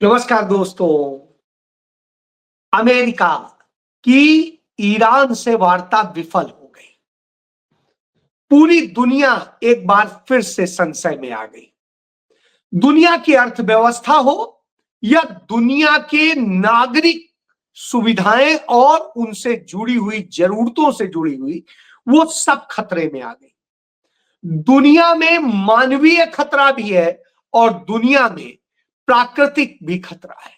नमस्कार दोस्तों। अमेरिका की ईरान से वार्ता विफल हो गई। पूरी दुनिया एक बार फिर से संशय में आ गई। दुनिया की अर्थव्यवस्था हो या दुनिया के नागरिक सुविधाएं और उनसे जुड़ी हुई जरूरतों से जुड़ी हुई वो सब खतरे में आ गई। दुनिया में मानवीय खतरा भी है और दुनिया में प्राकृतिक भी खतरा है।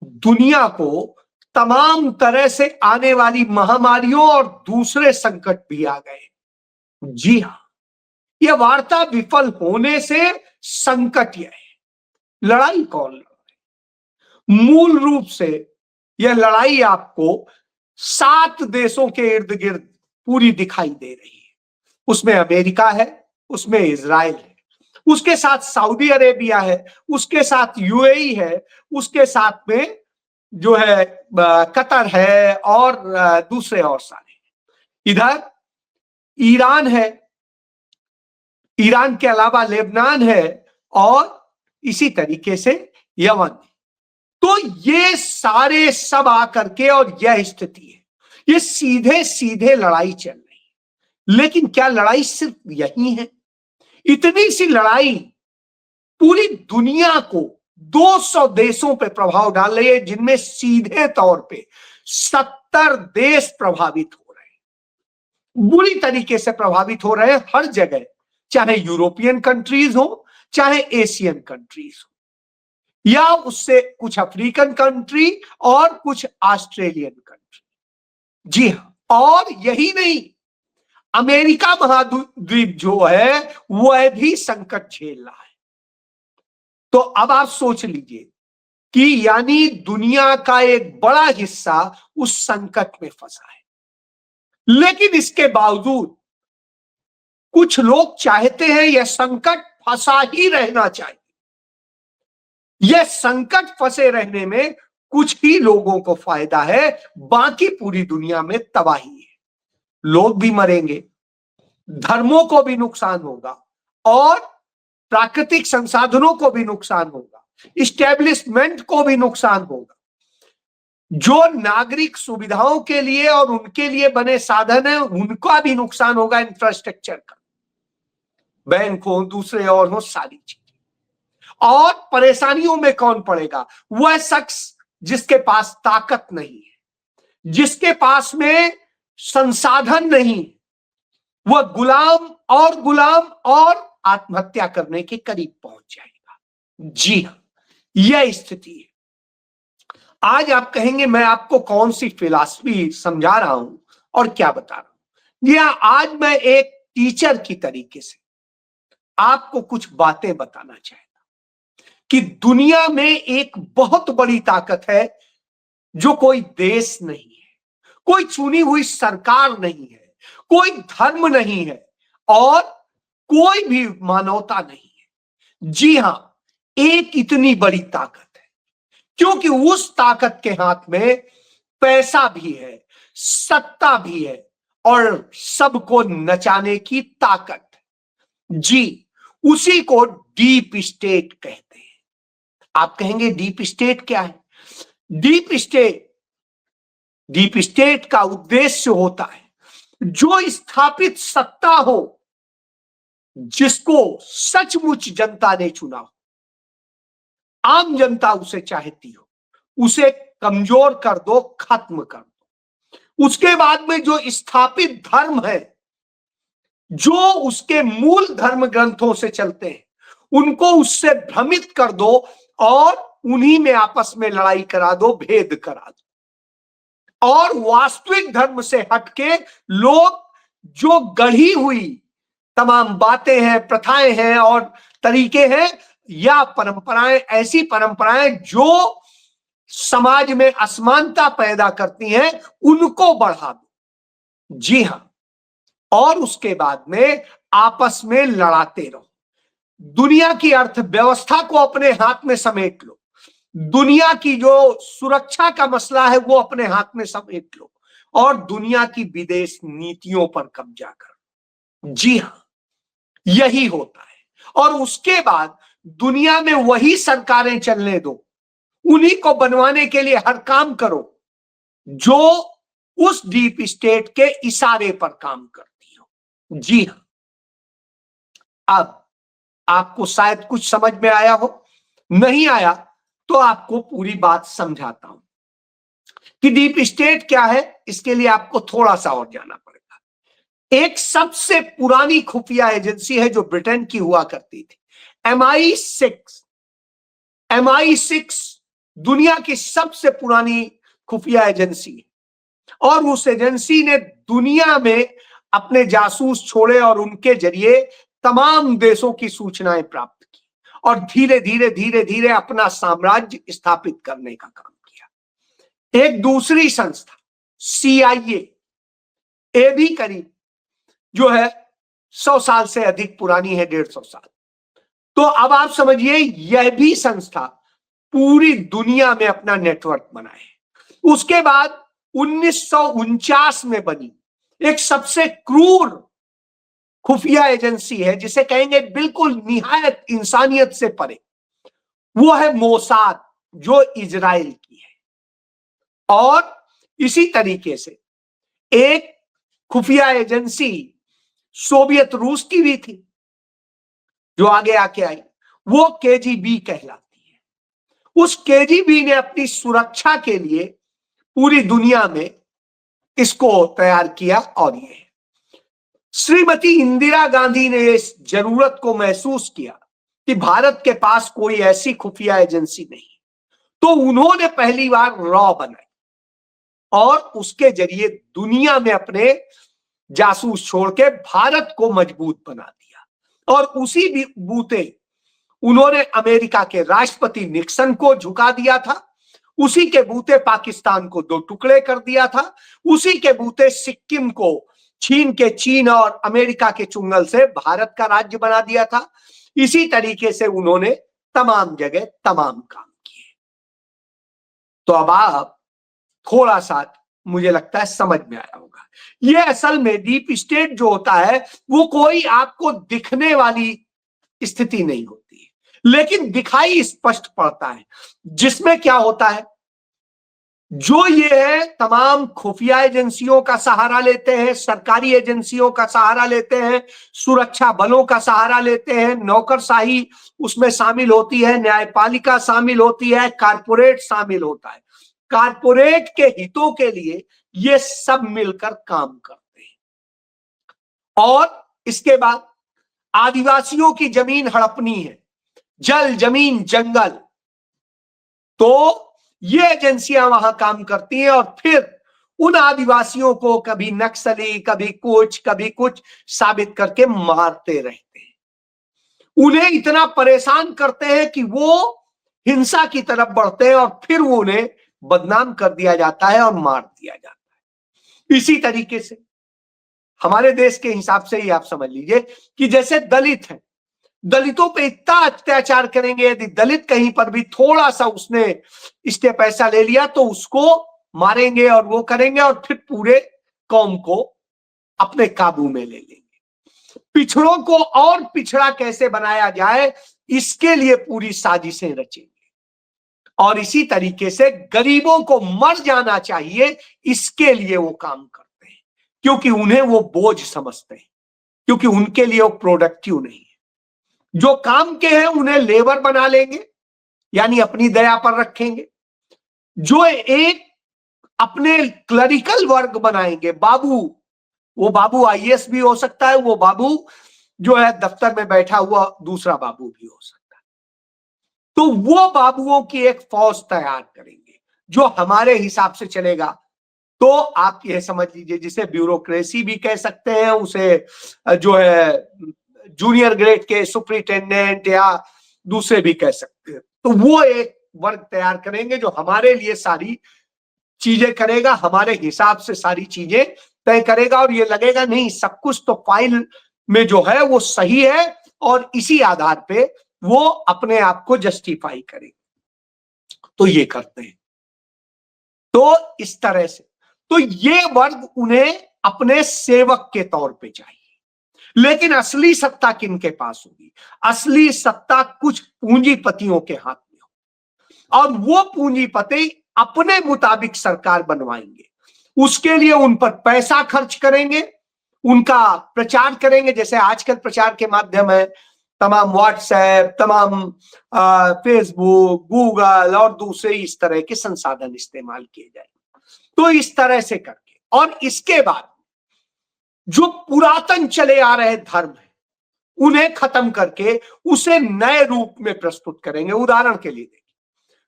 दुनिया को तमाम तरह से आने वाली महामारियों और दूसरे संकट भी आ गए। जी हां, यह वार्ता विफल होने से संकट यह है। लड़ाई कौन लड़ रहा है? मूल रूप से यह लड़ाई आपको 7 देशों के इर्द गिर्द पूरी दिखाई दे रही है। उसमें अमेरिका है, उसमें इजराइल है, उसके साथ सऊदी अरेबिया है, उसके साथ यूएई है, उसके साथ में जो है कतर है और दूसरे और सारे। इधर ईरान है, ईरान के अलावा लेबनान है और इसी तरीके से यमन। तो ये सारे सब आकर के और यह स्थिति है, ये सीधे सीधे लड़ाई चल रही है। लेकिन क्या लड़ाई सिर्फ यही है? इतनी सी लड़ाई पूरी दुनिया को 200 देशों पे प्रभाव डाल रही है, जिनमें सीधे तौर पे 70 देश प्रभावित हो रहे हैं, बुरी तरीके से प्रभावित हो रहे हैं हर जगह, चाहे यूरोपियन कंट्रीज हो, चाहे एशियन कंट्रीज हो, या उससे कुछ अफ्रीकन कंट्री और कुछ ऑस्ट्रेलियन कंट्री। जी हां, और यही नहीं, अमेरिका महाद्वीप जो है वह भी संकट झेल रहा है। तो अब आप सोच लीजिए कि यानी दुनिया का एक बड़ा हिस्सा उस संकट में फंसा है। लेकिन इसके बावजूद कुछ लोग चाहते हैं यह संकट फंसा ही रहना चाहिए। यह संकट फंसे रहने में कुछ ही लोगों को फायदा है, बाकी पूरी दुनिया में तबाही है। लोग भी मरेंगे, धर्मों को भी नुकसान होगा और प्राकृतिक संसाधनों को भी नुकसान होगा, इस्टेब्लिशमेंट को भी नुकसान होगा। जो नागरिक सुविधाओं के लिए और उनके लिए बने साधन है उनका भी नुकसान होगा, इंफ्रास्ट्रक्चर का, बैंक हो, दूसरे और हो, सारी चीजें। और परेशानियों में कौन पड़ेगा? वह शख्स जिसके पास ताकत नहीं है, जिसके पास में संसाधन नहीं, वह गुलाम और आत्महत्या करने के करीब पहुंच जाएगा। जी हां, यह स्थिति है। आज आप कहेंगे मैं आपको कौन सी फिलॉसफी समझा रहा हूं और क्या बता रहा हूं। या आज मैं एक टीचर की तरीके से आपको कुछ बातें बताना चाहता कि दुनिया में एक बहुत बड़ी ताकत है जो कोई देश नहीं है, कोई चुनी हुई सरकार नहीं है, कोई धर्म नहीं है और कोई भी मानवता नहीं है। जी हां, एक इतनी बड़ी ताकत है, क्योंकि उस ताकत के हाथ में पैसा भी है, सत्ता भी है और सबको नचाने की ताकत। जी, उसी को डीप स्टेट कहते हैं। आप कहेंगे डीप स्टेट क्या है? डीप स्टेट का उद्देश्य होता है जो स्थापित सत्ता हो, जिसको सचमुच जनता ने चुना हो, आम जनता उसे चाहती हो, उसे कमजोर कर दो, खत्म कर दो। उसके बाद में जो स्थापित धर्म है, जो उसके मूल धर्म ग्रंथों से चलते हैं, उनको उससे भ्रमित कर दो और उन्हीं में आपस में लड़ाई करा दो, भेद करा दो। और वास्तविक धर्म से हटके लोग जो गढ़ी हुई तमाम बातें हैं, प्रथाएं हैं और तरीके हैं या परंपराएं, ऐसी परंपराएं जो समाज में असमानता पैदा करती हैं, उनको बढ़ा दो। जी हां, और उसके बाद में आपस में लड़ाते रहो। दुनिया की अर्थव्यवस्था को अपने हाथ में समेट लो, दुनिया की जो सुरक्षा का मसला है वो अपने हाथ में समेट लो और दुनिया की विदेश नीतियों पर कब्जा करो। जी हां, यही होता है। और उसके बाद दुनिया में वही सरकारें चलने दो उन्हीं को बनवाने के लिए हर काम करो जो उस डीप स्टेट के इशारे पर काम करती हो। जी हां, अब आपको शायद कुछ समझ में आया हो, नहीं आया तो आपको पूरी बात समझाता हूं कि डीप स्टेट क्या है। इसके लिए आपको थोड़ा सा और जाना पड़ेगा। एक सबसे पुरानी खुफिया एजेंसी है जो ब्रिटेन की हुआ करती थी, MI6। MI6 दुनिया की सबसे पुरानी खुफिया एजेंसी है और उस एजेंसी ने दुनिया में अपने जासूस छोड़े और उनके जरिए तमाम देशों की सूचनाएं प्राप्त की और धीरे धीरे धीरे धीरे अपना साम्राज्य स्थापित करने का काम किया। एक दूसरी संस्था CIA, ये भी करीब जो है 100 साल से अधिक पुरानी है, 150 साल। तो अब आप समझिए यह भी संस्था पूरी दुनिया में अपना नेटवर्क बनाए। उसके बाद 1949 में बनी एक सबसे क्रूर खुफिया एजेंसी है जिसे कहेंगे बिल्कुल निहायत इंसानियत से परे, वो है मोसाद जो इजराइल की है। और इसी तरीके से एक खुफिया एजेंसी सोवियत रूस की भी थी जो आगे आके आई, वो KGB कहलाती है। उस KGB ने अपनी सुरक्षा के लिए पूरी दुनिया में इसको तैयार किया और ये श्रीमती इंदिरा गांधी ने इस जरूरत को महसूस किया कि भारत के पास कोई ऐसी खुफिया एजेंसी नहीं, तो उन्होंने पहली बार रॉ बनाई और उसके जरिए दुनिया में अपने जासूस छोड़ के भारत को मजबूत बना दिया। और उसी भी बूते उन्होंने अमेरिका के राष्ट्रपति निक्सन को झुका दिया था, उसी के बूते पाकिस्तान को 2 टुकड़े कर दिया था, उसी के बूते सिक्किम को छीन के चीन और अमेरिका के चुंगल से भारत का राज्य बना दिया था। इसी तरीके से उन्होंने तमाम जगह तमाम काम किए। तो अब आप थोड़ा सा मुझे लगता है समझ में आया होगा। ये असल में डीप स्टेट जो होता है वो कोई आपको दिखने वाली स्थिति नहीं होती है, लेकिन दिखाई स्पष्ट पड़ता है, जिसमें क्या होता है, जो ये है तमाम खुफिया एजेंसियों का सहारा लेते हैं, सरकारी एजेंसियों का सहारा लेते हैं, सुरक्षा बलों का सहारा लेते हैं, नौकरशाही उसमें शामिल होती है, न्यायपालिका शामिल होती है, कारपोरेट शामिल होता है। कारपोरेट के हितों के लिए ये सब मिलकर काम करते हैं। और इसके बाद आदिवासियों की जमीन हड़पनी है, जल जमीन जंगल, तो ये एजेंसियां वहां काम करती हैं और फिर उन आदिवासियों को कभी नक्सली कभी कुछ साबित करके मारते रहते हैं। उन्हें इतना परेशान करते हैं कि वो हिंसा की तरफ बढ़ते हैं और फिर वो उन्हें बदनाम कर दिया जाता है और मार दिया जाता है। इसी तरीके से हमारे देश के हिसाब से ही आप समझ लीजिए कि जैसे दलित हैं, दलितों पे इतना अत्याचार करेंगे, यदि दलित कहीं पर भी थोड़ा सा उसने स्टेप ऐसा ले लिया तो उसको मारेंगे और वो करेंगे और फिर पूरे कौम को अपने काबू में ले लेंगे। पिछड़ों को और पिछड़ा कैसे बनाया जाए, इसके लिए पूरी साजिशें रचेंगे। और इसी तरीके से गरीबों को मर जाना चाहिए, इसके लिए वो काम करते हैं, क्योंकि उन्हें वो बोझ समझते हैं, क्योंकि उनके लिए वो प्रोडक्टिव नहीं है। जो काम के हैं उन्हें लेबर बना लेंगे, यानी अपनी दया पर रखेंगे। जो एक अपने क्लरिकल वर्ग बनाएंगे, बाबू, वो बाबू IAS भी हो सकता है, वो बाबू जो है दफ्तर में बैठा हुआ दूसरा बाबू भी हो सकता है। तो वो बाबुओं की एक फौज तैयार करेंगे जो हमारे हिसाब से चलेगा। तो आप यह समझ लीजिए, जिसे ब्यूरोक्रेसी भी कह सकते हैं, उसे जो है जूनियर ग्रेड के सुपरिटेंडेंट या दूसरे भी कह सकते हैं। तो वो एक वर्ग तैयार करेंगे जो हमारे लिए सारी चीजें करेगा, हमारे हिसाब से सारी चीजें तय करेगा और ये लगेगा नहीं सब कुछ तो फाइल में जो है वो सही है और इसी आधार पे वो अपने आप को जस्टिफाई करेगा। तो ये करते हैं। तो इस तरह से तो ये वर्ग उन्हें अपने सेवक के तौर पे चाहिए। लेकिन असली सत्ता किनके पास होगी? असली सत्ता कुछ पूंजीपतियों के हाथ में हो। और वो पूंजीपति अपने मुताबिक सरकार बनवाएंगे, उसके लिए उन पर पैसा खर्च करेंगे, उनका प्रचार करेंगे। जैसे आजकल प्रचार के माध्यम है तमाम व्हाट्सएप, तमाम फेसबुक, गूगल और दूसरे इस तरह के संसाधन इस्तेमाल किए जाए। तो इस तरह से करके, और इसके बाद जो पुरातन चले आ रहे धर्म है उन्हें खत्म करके उसे नए रूप में प्रस्तुत करेंगे। उदाहरण के लिए देखिए,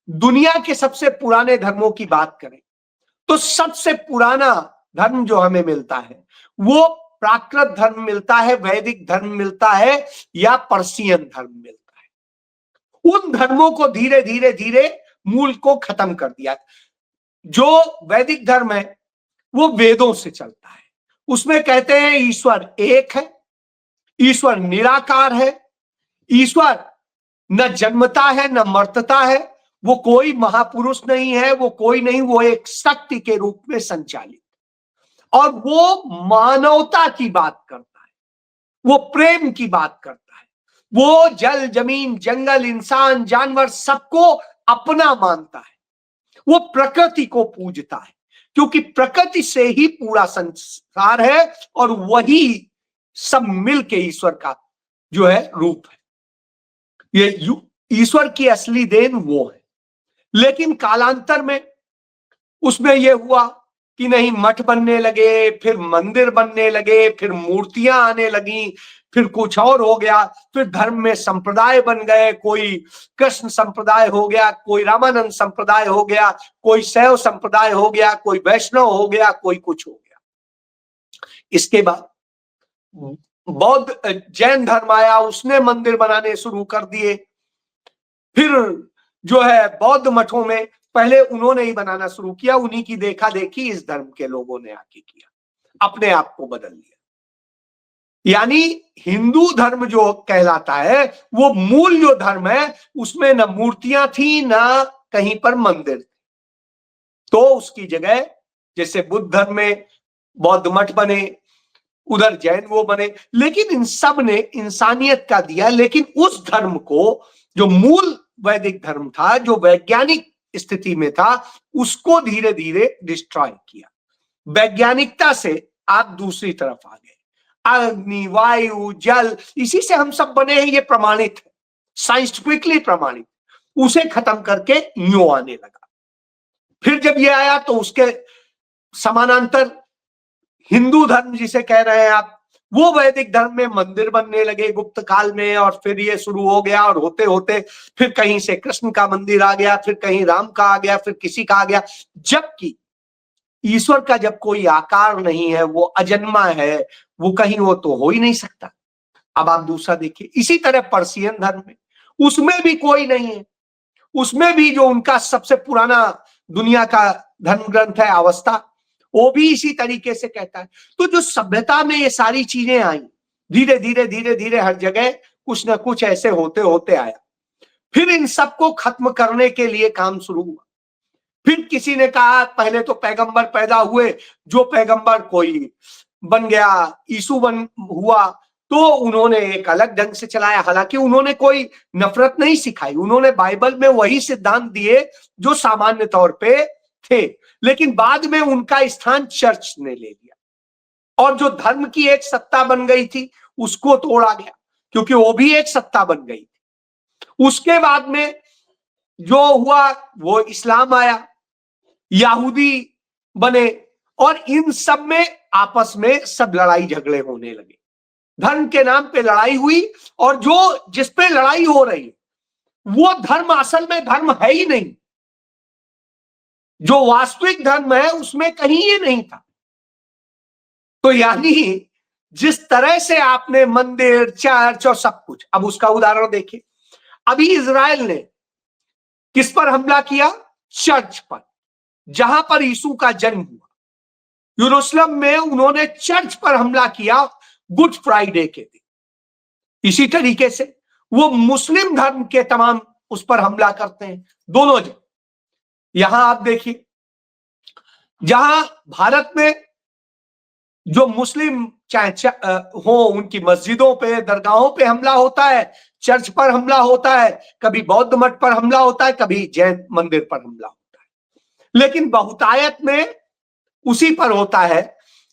दुनिया के सबसे पुराने धर्मों की बात करें तो सबसे पुराना धर्म जो हमें मिलता है वो प्राकृत धर्म मिलता है, वैदिक धर्म मिलता है, या पर्शियन धर्म मिलता है। उन धर्मों को धीरे धीरे धीरे मूल को खत्म कर दिया। जो वैदिक धर्म है वो वेदों से चलता है, उसमें कहते हैं ईश्वर एक है, ईश्वर निराकार है, ईश्वर न जन्मता है न मरता है, वो कोई महापुरुष नहीं है, वो कोई नहीं, वो एक शक्ति के रूप में संचालित, और वो मानवता की बात करता है, वो प्रेम की बात करता है, वो जल जमीन जंगल इंसान जानवर सबको अपना मानता है, वो प्रकृति को पूजता है, क्योंकि प्रकृति से ही पूरा संसार है और वही सब मिलके ईश्वर का जो है रूप है। ये ईश्वर की असली देन वो है। लेकिन कालांतर में उसमें यह हुआ कि नहीं, मठ बनने लगे, फिर मंदिर बनने लगे, फिर मूर्तियां आने लगी, फिर कुछ और हो गया, फिर धर्म में संप्रदाय बन गए, कोई कृष्ण संप्रदाय हो गया, कोई रामानंद संप्रदाय हो गया, कोई शैव संप्रदाय हो गया, कोई वैष्णव हो गया, कोई कुछ हो गया। इसके बाद बौद्ध जैन धर्म आया, उसने मंदिर बनाने शुरू कर दिए। फिर जो है बौद्ध मठों में पहले उन्होंने ही बनाना शुरू किया, उन्हीं की देखा देखी इस धर्म के लोगों ने आके किया, अपने आप को बदल लिया। यानी हिंदू धर्म जो कहलाता है वो मूल जो धर्म है उसमें न मूर्तियां थी न कहीं पर मंदिर थे। तो उसकी जगह जैसे बुद्ध धर्म में बौद्ध मठ बने, उधर जैन वो बने, लेकिन इन सब ने इंसानियत का दिया। लेकिन उस धर्म को जो मूल वैदिक धर्म था, जो वैज्ञानिक स्थिति में था, उसको धीरे धीरे डिस्ट्रॉय किया। वैज्ञानिकता से आप दूसरी तरफ आ गए। अग्नि, वायु, जल, इसी से हम सब बने हैं, ये प्रमाणित है, साइंटिफिकली प्रमाणित। उसे खत्म करके यूं आने लगा। फिर जब ये आया तो उसके समानांतर हिंदू धर्म जिसे कह रहे हैं आप, वो वैदिक धर्म में मंदिर बनने लगे गुप्त काल में, और फिर ये शुरू हो गया, और होते होते फिर कहीं से कृष्ण का मंदिर आ गया, फिर कहीं राम का आ गया, फिर किसी का आ गया। जबकि ईश्वर का जब कोई आकार नहीं है, वो अजन्मा है, वो कहीं वो तो हो ही नहीं सकता। अब आप दूसरा देखिए, इसी तरह पर्शियन धर्म में, उसमें भी कोई नहीं है, उसमें भी जो उनका सबसे पुराना दुनिया का धर्म ग्रंथ है अवस्था, वो भी इसी तरीके से कहता है। तो जो सभ्यता में ये सारी चीजें आई, धीरे धीरे धीरे धीरे हर जगह कुछ ना कुछ ऐसे होते होते आया। फिर इन सबको खत्म करने के लिए काम शुरू हुआ। फिर किसी ने कहा, पहले तो पैगंबर पैदा हुए, जो पैगंबर कोई बन गया, यीशु बन हुआ, तो उन्होंने एक अलग ढंग से चलाया। हालांकि उन्होंने कोई नफरत नहीं सिखाई, उन्होंने बाइबल में वही सिद्धांत दिए जो सामान्य तौर पे थे, लेकिन बाद में उनका स्थान चर्च ने ले लिया, और जो धर्म की एक सत्ता बन गई थी उसको तोड़ा गया, क्योंकि वो भी एक सत्ता बन गई थी। उसके बाद में जो हुआ वो इस्लाम आया, यहूदी बने, और इन सब में आपस में सब लड़ाई झगड़े होने लगे, धर्म के नाम पे लड़ाई हुई। और जो जिस पे लड़ाई हो रही वो धर्म असल में धर्म है ही नहीं, जो वास्तविक धर्म है उसमें कहीं ये नहीं था। तो यानी जिस तरह से आपने मंदिर, चर्च और सब कुछ, अब उसका उदाहरण देखिए। अभी इजराइल ने किस पर हमला किया? चर्च पर, जहां पर यीशु का जन्म हुआ। यरूशलेम में उन्होंने चर्च पर हमला किया गुड फ्राइडे के दिन। इसी तरीके से वो मुस्लिम धर्म के तमाम उस पर हमला करते हैं, दोनों जगह। यहां आप देखिए, जहां भारत में जो मुस्लिम चाहे हो, उनकी मस्जिदों पे, दरगाहों पे हमला होता है, चर्च पर हमला होता है, कभी बौद्ध मठ पर हमला होता है, कभी जैन मंदिर पर हमला होता है, लेकिन बहुतायत में उसी पर होता है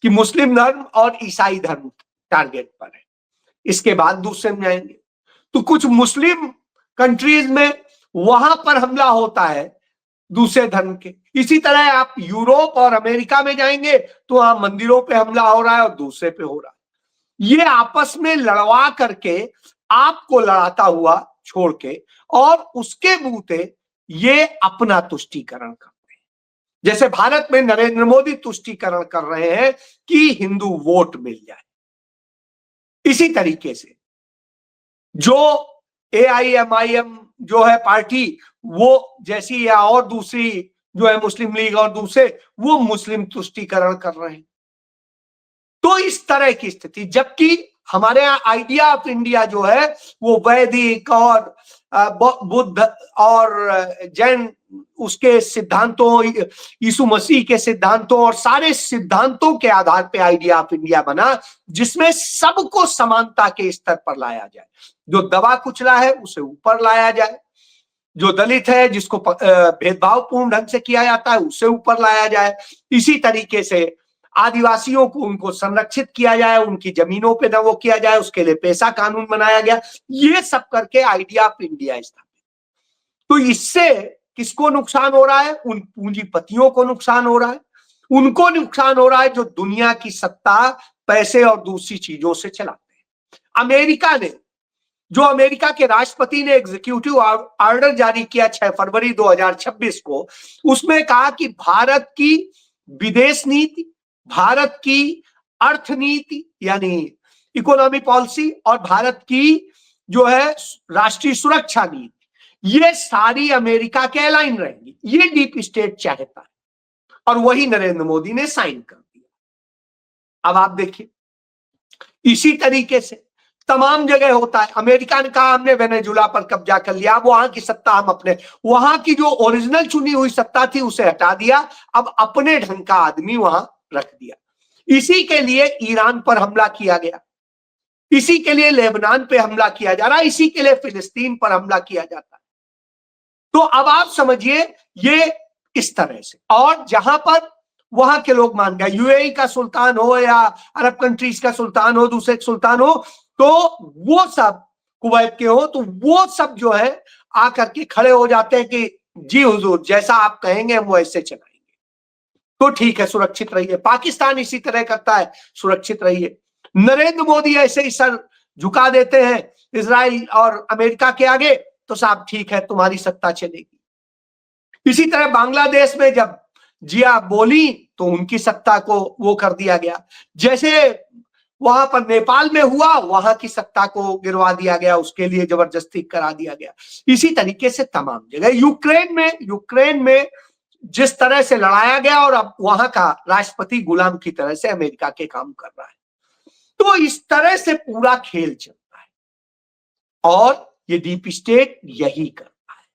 कि मुस्लिम धर्म और ईसाई धर्म टारगेट पर है। इसके बाद दूसरे में जाएंगे तो कुछ मुस्लिम कंट्रीज में वहां पर हमला होता है दूसरे धर्म के। इसी तरह आप यूरोप और अमेरिका में जाएंगे तो वहां मंदिरों पे हमला हो रहा है और दूसरे पे हो रहा है। ये आपस में लड़वा करके आपको लड़ाता हुआ छोड़ के और उसके बूते ये अपना तुष्टीकरण करते हैं। जैसे भारत में नरेंद्र मोदी तुष्टीकरण कर रहे हैं कि हिंदू वोट मिल जाए। इसी तरीके से जो AIMIM जो है पार्टी, वो जैसी या और दूसरी जो है मुस्लिम लीग और दूसरे, वो मुस्लिम तुष्टीकरण कर रहे हैं। तो इस तरह की स्थिति, जबकि हमारे यहाँ आइडिया ऑफ इंडिया जो है वो वैदिक और बुद्ध और जैन उसके सिद्धांतों, यीशु मसीह के सिद्धांतों और सारे सिद्धांतों के आधार पे आइडिया ऑफ इंडिया बना, जिसमें सबको समानता के स्तर पर लाया जाए। जो दबा कुचला है उसे ऊपर लाया जाए, जो दलित है जिसको भेदभावपूर्ण ढंग से किया जाता है उसे ऊपर लाया जाए। इसी तरीके से आदिवासियों को उनको संरक्षित किया जाए, उनकी जमीनों पे न वो किया जाए, उसके लिए पैसा कानून बनाया गया। ये सब करके आइडिया ऑफ इंडिया स्थापित। तो इससे किसको नुकसान हो रहा है? उन पूंजीपतियों को नुकसान हो रहा है, उनको नुकसान हो रहा है जो दुनिया की सत्ता पैसे और दूसरी चीजों से चलाते हैं। अमेरिका ने, जो अमेरिका के राष्ट्रपति ने एग्जीक्यूटिव ऑर्डर जारी किया 6 फरवरी 2026 को, उसमें कहा कि भारत की विदेश नीति, भारत की अर्थनीति यानी इकोनॉमी पॉलिसी और भारत की जो है राष्ट्रीय सुरक्षा नीति, ये सारी अमेरिका के अलाइन रहेंगी। ये डीप स्टेट चाहता है और वही नरेंद्र मोदी ने साइन कर दिया। अब आप देखिए, इसी तरीके से तमाम जगह होता है। अमेरिका ने कहा हमने वेनेजुला पर कब्जा कर लिया, अब वहां की सत्ता हम अपने, वहां की जो ओरिजिनल चुनी हुई सत्ता थी उसे हटा दिया, अब अपने ढंग का आदमी वहां रख दिया। इसी के लिए ईरान पर हमला किया गया, इसी के लिए लेबनान पे हमला किया जा रहा है, इसी के लिए फिलिस्तीन पर हमला किया जाता है। तो अब आप समझिए ये इस तरह से, और जहां पर वहां के लोग मान गए, UAE का सुल्तान हो या अरब कंट्रीज का सुल्तान हो, दूसरे सुल्तान हो, तो वो सब, कुवैत के हो, तो वो सब जो है आकर के खड़े हो जाते हैं कि जी हुजूर जैसा आप कहेंगे हम वैसे चलाएंगे, तो ठीक है सुरक्षित रहिए। पाकिस्तान इसी तरह करता है, सुरक्षित रहिए। नरेंद्र मोदी ऐसे ही सर झुका देते हैं इजराइल और अमेरिका के आगे, तो साहब ठीक है तुम्हारी सत्ता चलेगी। इसी तरह बांग्लादेश में जब जिया बोली तो उनकी सत्ता को वो कर दिया गया, जैसे वहां पर नेपाल में हुआ वहां की सत्ता को गिरवा दिया गया, उसके लिए जबरदस्ती करा दिया गया। इसी तरीके से तमाम जगह, यूक्रेन में जिस तरह से लड़ाया गया और अब वहां का राष्ट्रपति गुलाम की तरह से अमेरिका के काम कर रहा है। तो इस तरह से पूरा खेल चलता है और ये डीप स्टेट यही करता है।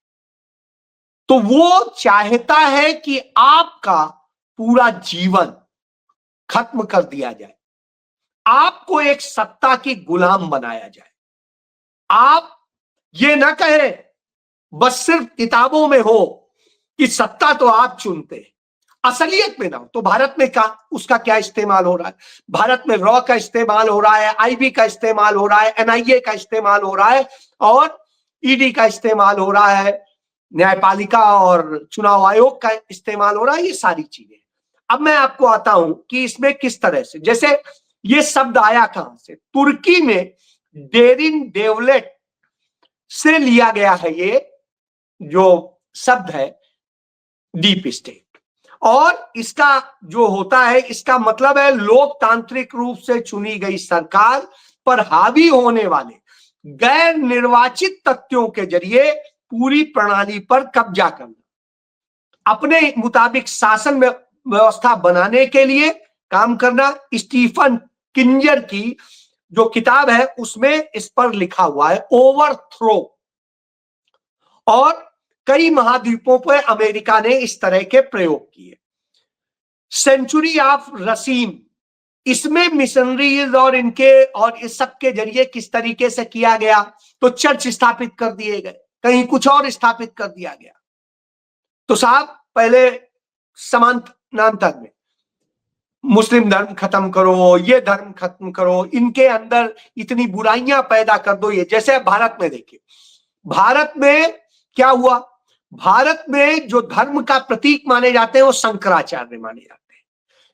तो वो चाहता है कि आपका पूरा जीवन खत्म कर दिया जाए, आपको एक सत्ता की गुलाम बनाया जाए। आप ये ना कहें बस सिर्फ किताबों में हो कि सत्ता तो आप चुनते हैं, असलियत में ना हो। तो भारत में का उसका क्या इस्तेमाल हो रहा है? भारत में रॉ का इस्तेमाल हो रहा है, IB का इस्तेमाल हो रहा है, NIA का इस्तेमाल हो रहा है और ED का इस्तेमाल हो रहा है, न्यायपालिका और चुनाव आयोग का इस्तेमाल हो रहा है, ये सारी चीजें। अब मैं आपको आता हूं कि इसमें किस तरह से, जैसे ये शब्द आया कहां से? तुर्की में डेरिन डेवलेट से लिया गया है ये जो शब्द है डीप स्टेट, और इसका जो होता है इसका मतलब है लोकतांत्रिक रूप से चुनी गई सरकार पर हावी होने वाले गैर निर्वाचित तथ्यों के जरिए पूरी प्रणाली पर कब्जा करना, अपने मुताबिक शासन व्यवस्था बनाने के लिए काम करना। स्टीफन किंजर की जो किताब है उसमें इस पर लिखा हुआ है ओवरथ्रो, और कई महाद्वीपों पर अमेरिका ने इस तरह के प्रयोग किए। सेंचुरी ऑफ रसीम इसमें मिशनरीज और इनके और इस सब के जरिए किस तरीके से किया गया, तो चर्च स्थापित कर दिए गए, कहीं कुछ और स्थापित कर दिया गया। तो साहब पहले समानांतर में मुस्लिम धर्म खत्म करो, ये धर्म खत्म करो, इनके अंदर इतनी बुराइयां पैदा कर दो। ये जैसे भारत में देखिए, भारत में क्या हुआ, भारत में जो धर्म का प्रतीक माने जाते हैं वो शंकराचार्य माने जाते हैं।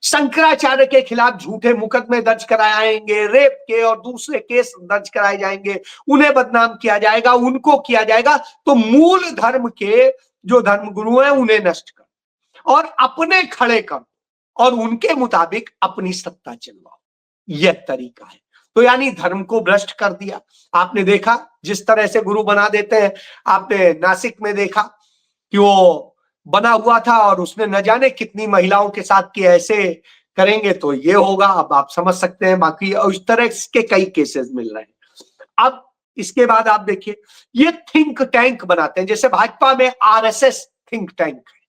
शंकराचार्य के खिलाफ झूठे मुकदमे दर्ज कराएंगे, रेप के और दूसरे केस दर्ज कराए जाएंगे, उन्हें बदनाम किया जाएगा, उनको किया जाएगा। तो मूल धर्म के जो धर्मगुरु हैं उन्हें नष्ट कर और अपने खड़े कर और उनके मुताबिक अपनी सत्ता चलवाओ, यह तरीका है। तो यानी धर्म को भ्रष्ट कर दिया। आपने देखा जिस तरह से गुरु बना देते हैं, आपने नासिक में देखा कि वो बना हुआ था और उसने न जाने कितनी महिलाओं के साथ किया, ऐसे करेंगे तो ये होगा। अब आप समझ सकते हैं, बाकी इस तरह के कई केसेस मिल रहे हैं। अब इसके बाद आप देखिए, ये थिंक टैंक बनाते हैं, जैसे भाजपा में आरएसएस थिंक टैंक है,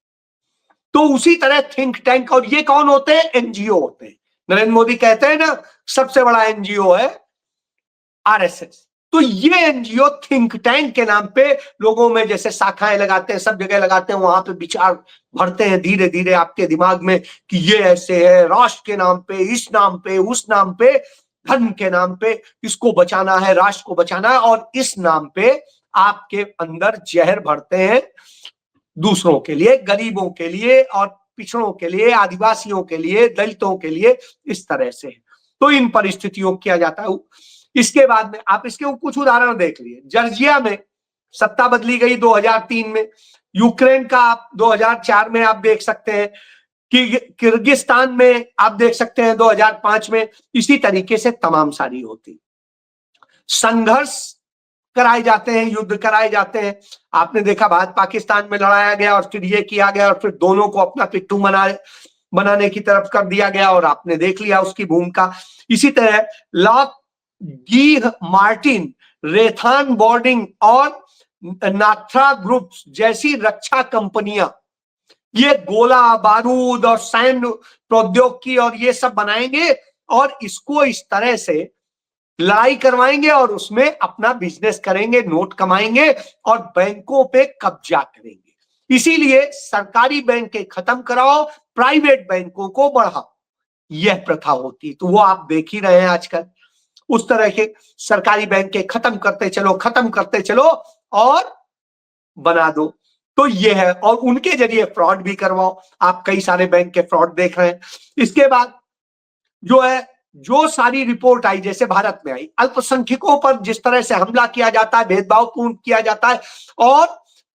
तो उसी तरह थिंक टैंक। और ये कौन होते हैं? एनजीओ होते हैं। नरेंद्र मोदी कहते हैं ना सबसे बड़ा एनजीओ है आरएसएस। तो ये एनजीओ थिंक टैंक के नाम पे लोगों में जैसे शाखाएं लगाते हैं, सब जगह लगाते हैं, वहां पे विचार भरते हैं धीरे धीरे आपके दिमाग में कि ये ऐसे है, राष्ट्र के नाम पे, इस नाम पे, उस नाम पे, धर्म के नाम पे, इसको बचाना है, राष्ट्र को बचाना है, और इस नाम पे आपके अंदर जहर भरते हैं दूसरों के लिए, गरीबों के लिए और पिछड़ों के लिए, आदिवासियों के लिए, दलितों के लिए, इस तरह से। तो इन परिस्थितियों किया जाता है। इसके बाद में आप इसके कुछ उदाहरण देख लिए। जॉर्जिया में सत्ता बदली गई 2003 में, यूक्रेन का आप 2004 में आप देख सकते हैं कि किर्गिस्तान में आप देख सकते हैं 2005 में। इसी तरीके से तमाम सारी होती संघर्ष कराए जाते हैं, युद्ध कराए जाते हैं। आपने देखा भारत पाकिस्तान में लड़ाया गया और फिर ये किया गया और फिर दोनों को अपना पिट्ठू बनाने की तरफ कर दिया गया, और आपने देख लिया उसकी भूमिका। इसी तरह लॉक डी मार्टिन, रेथान बोर्डिंग और नाथ्रा ग्रुप्स जैसी रक्षा कंपनियां ये गोला बारूद और सैन्य प्रौद्योगिकी और ये सब बनाएंगे और इसको इस तरह से लड़ाई करवाएंगे और उसमें अपना बिजनेस करेंगे, नोट कमाएंगे और बैंकों पे कब्जा करेंगे। इसीलिए सरकारी बैंक खत्म कराओ, प्राइवेट बैंकों को बढ़ाओ, यह प्रथा होती। तो वो आप देख ही रहे हैं आजकल, उस तरह के सरकारी बैंक खत्म करते चलो और बना दो। तो ये है, और उनके जरिए फ्रॉड भी करवाओ। आप कई सारे बैंक के फ्रॉड देख रहे हैं। इसके बाद जो है, जो सारी रिपोर्ट आई, जैसे भारत में आई, अल्पसंख्यकों पर जिस तरह से हमला किया जाता है, भेदभावपूर्ण किया जाता है, और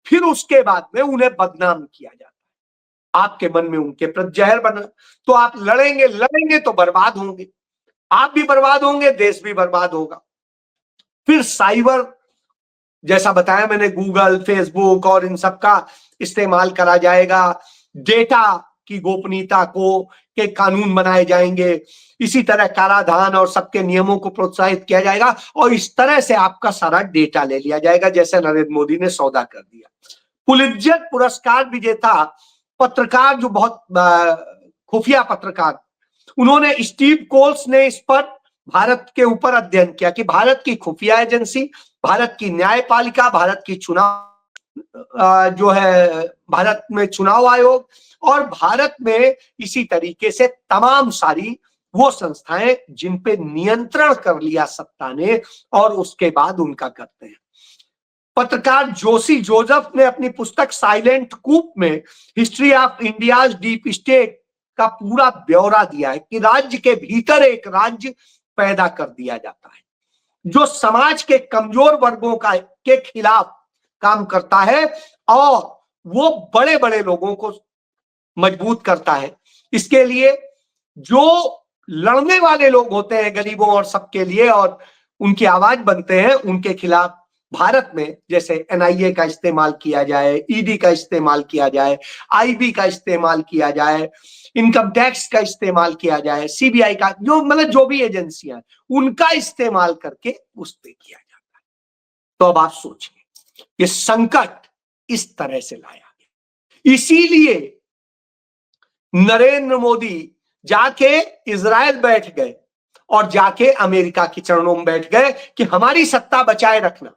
फिर उसके बाद में उन्हें बदनाम किया जाता है, आपके मन में उनके प्रति जहर बना। तो आप लड़ेंगे तो बर्बाद होंगे, आप भी बर्बाद होंगे, देश भी बर्बाद होगा। फिर साइबर, जैसा बताया मैंने, गूगल, फेसबुक और इन सब का इस्तेमाल करा जाएगा, डेटा की गोपनीयता को के कानून बनाए जाएंगे, इसी तरह कराधान और सबके नियमों को प्रोत्साहित किया जाएगा, और इस तरह से आपका सारा डेटा ले लिया जाएगा, जैसे नरेंद्र मोदी ने सौदा कर दिया। पुलित्जर पुरस्कार विजेता पत्रकार, जो बहुत खुफिया पत्रकार, उन्होंने, स्टीव कोल्स ने इस पर भारत के ऊपर अध्ययन किया कि भारत की खुफिया एजेंसी, भारत की न्यायपालिका, भारत की चुनाव जो है, भारत में चुनाव आयोग, और भारत में इसी तरीके से तमाम सारी वो संस्थाएं जिन पे नियंत्रण कर लिया सत्ता ने, और उसके बाद उनका करते हैं। पत्रकार जोशी जोसेफ ने अपनी पुस्तक साइलेंट कूप में history of India's deep state का पूरा ब्यौरा दिया है कि राज्य के भीतर एक राज्य पैदा कर दिया जाता है जो समाज के कमजोर वर्गों के खिलाफ काम करता है और वो बड़े बड़े लोगों को मजबूत करता है। इसके लिए जो लड़ने वाले लोग होते हैं गरीबों और सबके लिए और उनकी आवाज बनते हैं, उनके खिलाफ भारत में जैसे एनआईए का इस्तेमाल किया जाए, ईडी का इस्तेमाल किया जाए, आईबी का इस्तेमाल किया जाए, इनकम टैक्स का इस्तेमाल किया जाए, सीबीआई का, जो मतलब जो भी एजेंसियां उनका इस्तेमाल करके उस पे किया जाता है। तो अब आप सोचिए, ये संकट इस तरह से लाया गया। इसीलिए नरेंद्र मोदी जाके इजराइल बैठ गए और जाके अमेरिका के चरणों में बैठ गए कि हमारी सत्ता बचाए रखना,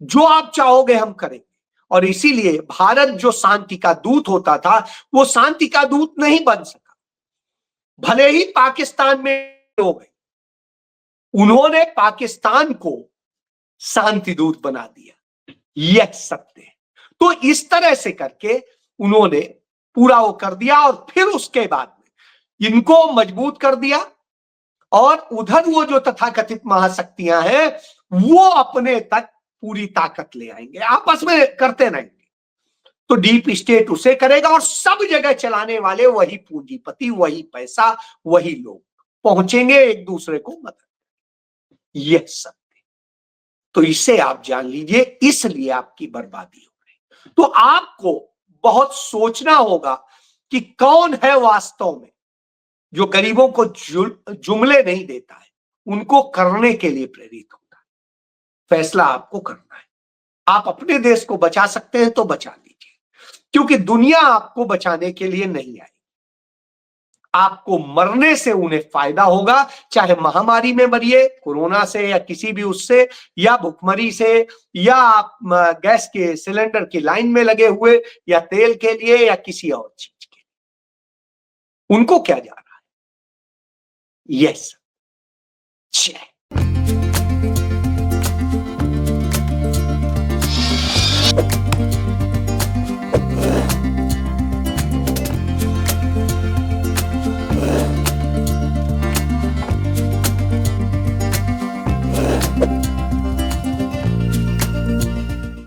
जो आप चाहोगे हम करेंगे। और इसीलिए भारत जो शांति का दूत होता था वो शांति का दूत नहीं बन सका। भले ही पाकिस्तान में लोग हैं, उन्होंने पाकिस्तान को शांति दूत बना दिया, यह सत्य है। तो इस तरह से करके उन्होंने पूरा वो कर दिया और फिर उसके बाद में इनको मजबूत कर दिया और उधर वो जो तथाकथित महाशक्तियां हैं वो अपने तक पूरी ताकत ले आएंगे, आपस में करते रहेंगे। तो डीप स्टेट उसे करेगा और सब जगह चलाने वाले वही पूंजीपति, वही पैसा, वही लोग पहुंचेंगे एक दूसरे को मदद। यह सत्य। तो इसे आप जान लीजिए, इसलिए आपकी बर्बादी हो रही। तो आपको बहुत सोचना होगा कि कौन है वास्तव में जो गरीबों को जुमले नहीं देता है, उनको करने के लिए प्रेरित होता है। फैसला आपको करना है। आप अपने देश को बचा सकते हैं तो बचा लीजिए, क्योंकि दुनिया आपको बचाने के लिए नहीं आई। आपको मरने से उन्हें फायदा होगा, चाहे महामारी में मरिए, कोरोना से या किसी भी उससे, या भुखमरी से, या आप गैस के सिलेंडर की लाइन में लगे हुए, या तेल के लिए, या किसी और चीज के लिए। उनको क्या जा रहा है? यस, जय